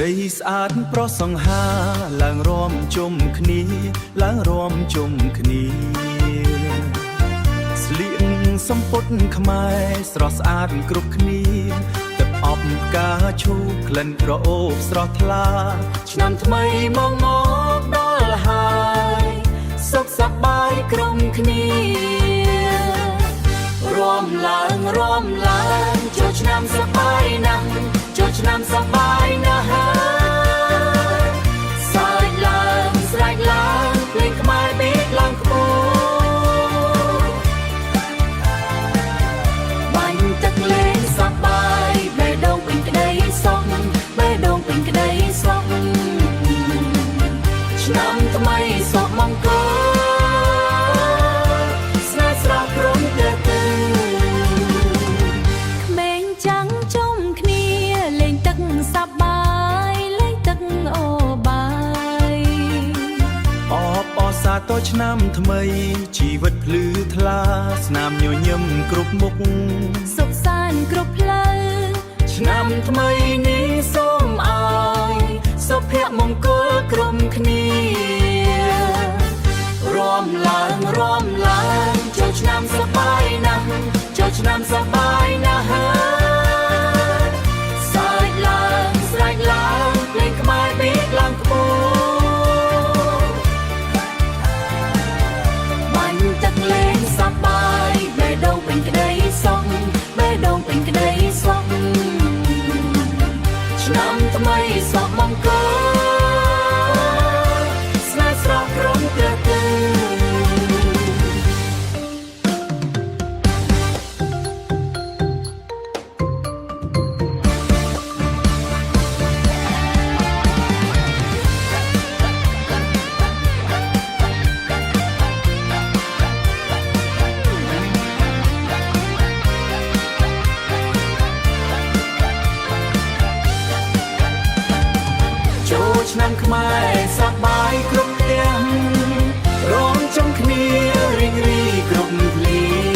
រីស្អាតប្រសង្ហាឡើងរំជុំគ្នាឡើងរំជុំគ្នាស្លៀកសំពត់ខ្មែរស្រស់ស្អាតគ្រប់គ្នាទឹកអប់ផ្កាឈូកក្លិនក្រអូបស្រស់ថ្លាឆ្នាំថ្មីមកដល់ហើយសុខសប្បាយក្រុមគ្នារួមឡើងចូលឆ្នាំសប្បាយណាស់ចូលឆ្នាំសប្បាយណាស់ស្រែកឡើងភ្លេងខ្មែរពីឡើងខ្ពស់បាញ់ទឹកលេងសប្បាយបេះដូងពេញក្តីសុខបេះដូងពេញក្តីសុខឆ្នាំថ្មីសុខមង្គលស្នេហ៍ស្រស់ព្រមទៅសប្បាយលេងទឹកអូបាយអបអសាទរឆ្នាំថ្មីជីវិតភ្លឺថ្លាស្នាមញញឹមគ្រប់មុខសុខសាន្តគ្រប់ផ្លូវឆ្នាំថ្មីនេះសូមឲ្យសុភមង្គលក្រុមគ្នារួមឡើងចូលឆ្នាំសប្បាយណាស់ចូលឆ្នាំសប្បាយណាស់ភ្លេងខ្មែរពីឡើងខ្ពស់បាញ់ទឹកលេងសប្បាយបេះដូងពេញក្តីសុខបេះដូងពេញក្តីសុខឆ្នាំថ្មីសុខមង្គលស្នេហ៍ស្រស់ព្រមទៅឆ្នាំខ្មែរសប្បាយគ្រប់ផ្ទះរងចំគ្នារីករាយគ្រប់ភ្លៀ